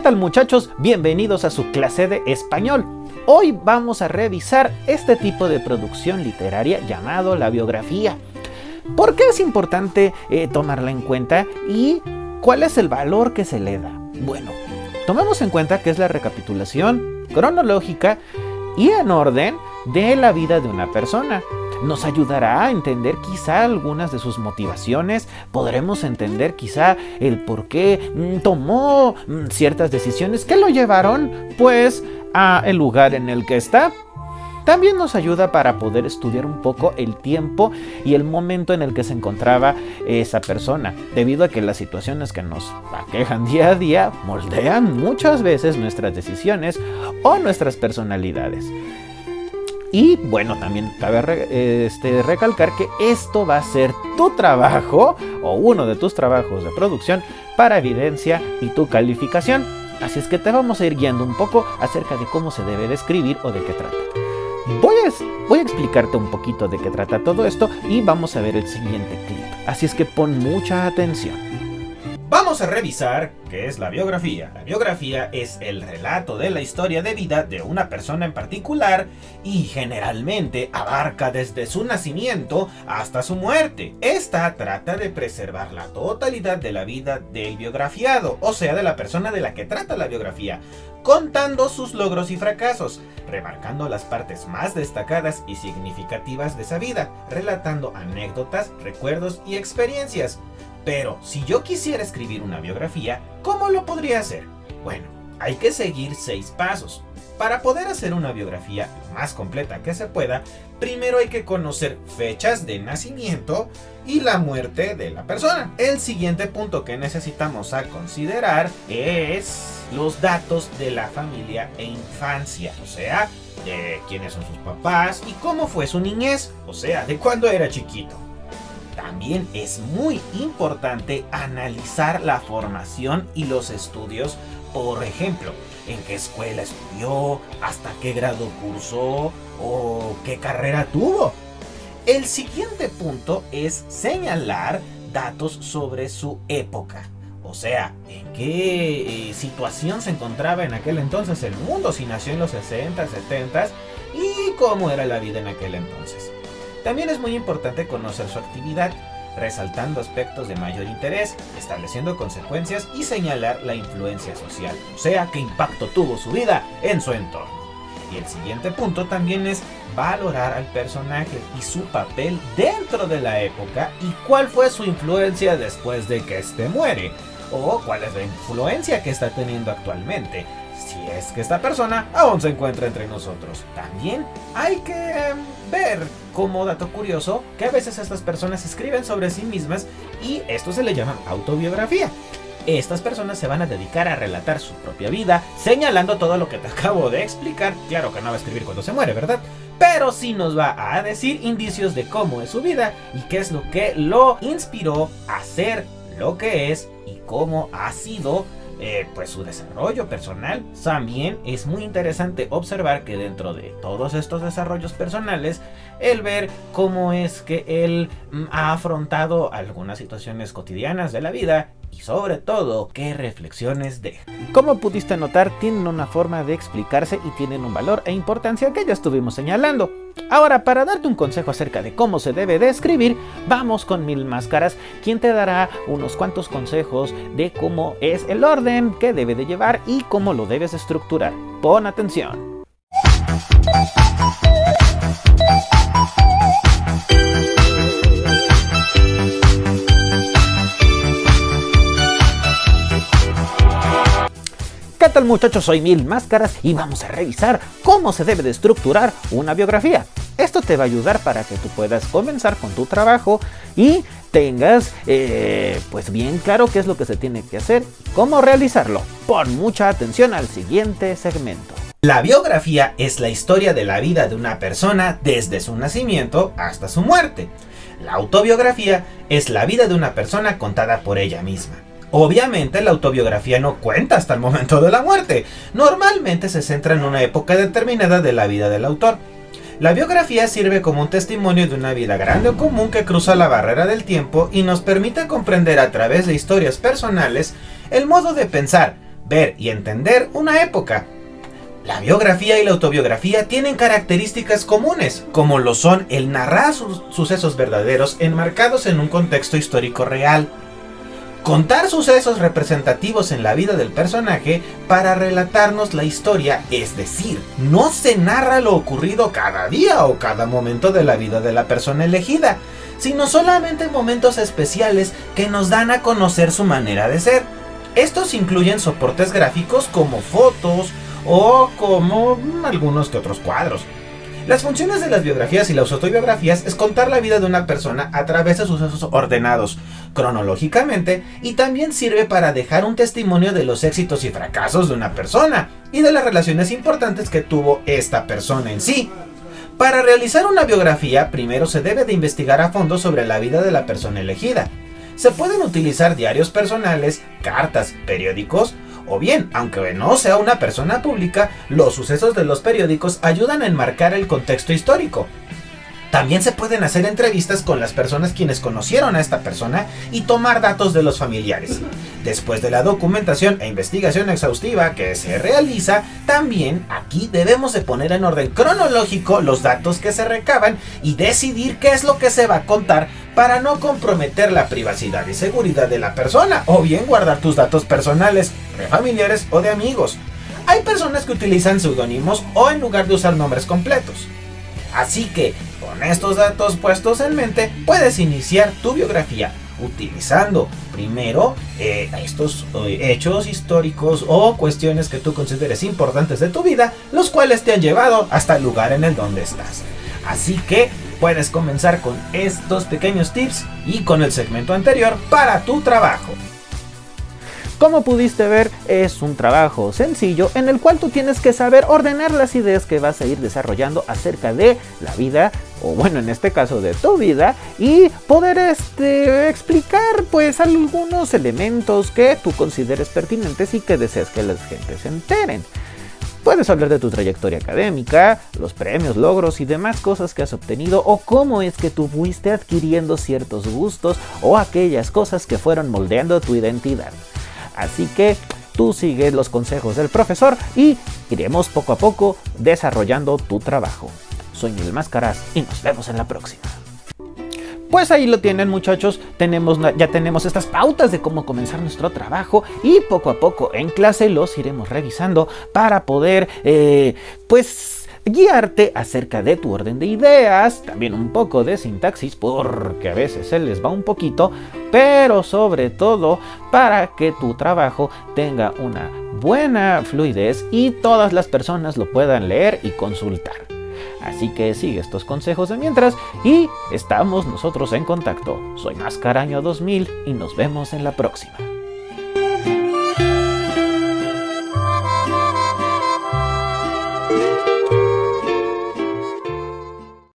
tal, muchachos? Bienvenidos a su clase de español. Hoy vamos a revisar este tipo de producción literaria llamado la biografía. ¿Por qué es importante tomarla en cuenta y cuál es el valor que se le da? Bueno, tomemos en cuenta que es la recapitulación cronológica y en orden de la vida de una persona. Nos ayudará a entender quizá algunas de sus motivaciones, podremos entender quizá el por qué tomó ciertas decisiones que lo llevaron pues a el lugar en el que está. También nos ayuda para poder estudiar un poco el tiempo y el momento en el que se encontraba esa persona, debido a que las situaciones que nos aquejan día a día moldean muchas veces nuestras decisiones o nuestras personalidades. Y bueno, también cabe recalcar que esto va a ser tu trabajo o uno de tus trabajos de producción para evidencia y tu calificación. Así es que te vamos a ir guiando un poco acerca de cómo se debe de escribir o de qué trata. Voy a explicarte un poquito de qué trata todo esto y vamos a ver el siguiente clip. Así es que pon mucha atención. Vamos a revisar qué es la biografía. La biografía es el relato de la historia de vida de una persona en particular y generalmente abarca desde su nacimiento hasta su muerte. Esta trata de preservar la totalidad de la vida del biografiado, o sea, de la persona de la que trata la biografía, contando sus logros y fracasos, remarcando las partes más destacadas y significativas de esa vida, relatando anécdotas, recuerdos y experiencias. Pero si yo quisiera escribir una biografía, ¿cómo lo podría hacer? Bueno, hay que seguir 6 pasos. Para poder hacer una biografía lo más completa que se pueda, primero hay que conocer fechas de nacimiento y la muerte de la persona. El siguiente punto que necesitamos a considerar es los datos de la familia e infancia, o sea, de quiénes son sus papás y cómo fue su niñez, o sea, de cuándo era chiquito. También es muy importante analizar la formación y los estudios, por ejemplo, en qué escuela estudió, hasta qué grado cursó o qué carrera tuvo. El siguiente punto es señalar datos sobre su época, o sea, en qué situación se encontraba en aquel entonces el mundo, si nació en los 60, 70 y cómo era la vida en aquel entonces. También es muy importante conocer su actividad, resaltando aspectos de mayor interés, estableciendo consecuencias y señalar la influencia social, o sea, qué impacto tuvo su vida en su entorno. Y el siguiente punto también es valorar al personaje y su papel dentro de la época y cuál fue su influencia después de que éste muere, o cuál es la influencia que está teniendo actualmente, si es que esta persona aún se encuentra entre nosotros. También hay que ver, como dato curioso, que a veces estas personas escriben sobre sí mismas y esto se le llama autobiografía. Estas personas se van a dedicar a relatar su propia vida, señalando todo lo que te acabo de explicar. Claro que no va a escribir cuando se muere, ¿verdad? Pero sí nos va a decir indicios de cómo es su vida y qué es lo que lo inspiró a ser lo que es y cómo ha sido pues su desarrollo personal. También es muy interesante observar que dentro de todos estos desarrollos personales, el ver cómo es que él ha afrontado algunas situaciones cotidianas de la vida y sobre todo qué reflexiones deja. Como pudiste notar, tienen una forma de explicarse y tienen un valor e importancia que ya estuvimos señalando. Ahora, para darte un consejo acerca de cómo se debe de escribir, vamos con Mil Máscaras, quien te dará unos cuantos consejos de cómo es el orden que debe de llevar y cómo lo debes estructurar. Pon atención. ¿Qué tal, muchachos? Soy Mil Máscaras y vamos a revisar cómo se debe de estructurar una biografía. Esto te va a ayudar para que tú puedas comenzar con tu trabajo y tengas pues bien claro qué es lo que se tiene que hacer y cómo realizarlo. Pon mucha atención al siguiente segmento. La biografía es la historia de la vida de una persona desde su nacimiento hasta su muerte. La autobiografía es la vida de una persona contada por ella misma. Obviamente la autobiografía no cuenta hasta el momento de la muerte. Normalmente se centra en una época determinada de la vida del autor. La biografía sirve como un testimonio de una vida grande o común que cruza la barrera del tiempo y nos permite comprender a través de historias personales el modo de pensar, ver y entender una época. La biografía y la autobiografía tienen características comunes, como lo son el narrar sucesos verdaderos enmarcados en un contexto histórico real, contar sucesos representativos en la vida del personaje para relatarnos la historia, es decir, no se narra lo ocurrido cada día o cada momento de la vida de la persona elegida, sino solamente momentos especiales que nos dan a conocer su manera de ser. Estos incluyen soportes gráficos como fotos o como algunos que otros cuadros. Las funciones de las biografías y las autobiografías es contar la vida de una persona a través de sucesos ordenados cronológicamente, y también sirve para dejar un testimonio de los éxitos y fracasos de una persona y de las relaciones importantes que tuvo esta persona en sí. Para realizar una biografía, primero se debe de investigar a fondo sobre la vida de la persona elegida. Se pueden utilizar diarios personales, cartas, periódicos, o bien, aunque no sea una persona pública, los sucesos de los periódicos ayudan a enmarcar el contexto histórico. También se pueden hacer entrevistas con las personas quienes conocieron a esta persona y tomar datos de los familiares. Después de la documentación e investigación exhaustiva que se realiza, también aquí debemos de poner en orden cronológico los datos que se recaban y decidir qué es lo que se va a contar para no comprometer la privacidad y seguridad de la persona, o bien guardar tus datos personales, de familiares o de amigos. Hay personas que utilizan seudónimos o en lugar de usar nombres completos. Así que, con estos datos puestos en mente, puedes iniciar tu biografía utilizando primero estos hechos históricos o cuestiones que tú consideres importantes de tu vida, los cuales te han llevado hasta el lugar en el donde estás. Así que puedes comenzar con estos pequeños tips y con el segmento anterior para tu trabajo. Como pudiste ver, es un trabajo sencillo en el cual tú tienes que saber ordenar las ideas que vas a ir desarrollando acerca de la vida, o bueno, en este caso de tu vida, y poder explicar pues algunos elementos que tú consideres pertinentes y que deseas que las gentes se enteren. Puedes hablar de tu trayectoria académica, los premios, logros y demás cosas que has obtenido, o cómo es que tú fuiste adquiriendo ciertos gustos o aquellas cosas que fueron moldeando tu identidad. Así que tú sigues los consejos del profesor y iremos poco a poco desarrollando tu trabajo. Soy Miguel Máscaras y nos vemos en la próxima. Pues ahí lo tienen, muchachos, ya tenemos estas pautas de cómo comenzar nuestro trabajo y poco a poco en clase los iremos revisando para poder guiarte acerca de tu orden de ideas, también un poco de sintaxis porque a veces se les va un poquito, pero sobre todo para que tu trabajo tenga una buena fluidez y todas las personas lo puedan leer y consultar. Así que sigue estos consejos de mientras y estamos nosotros en contacto. Soy Mascaraño 2000 y nos vemos en la próxima.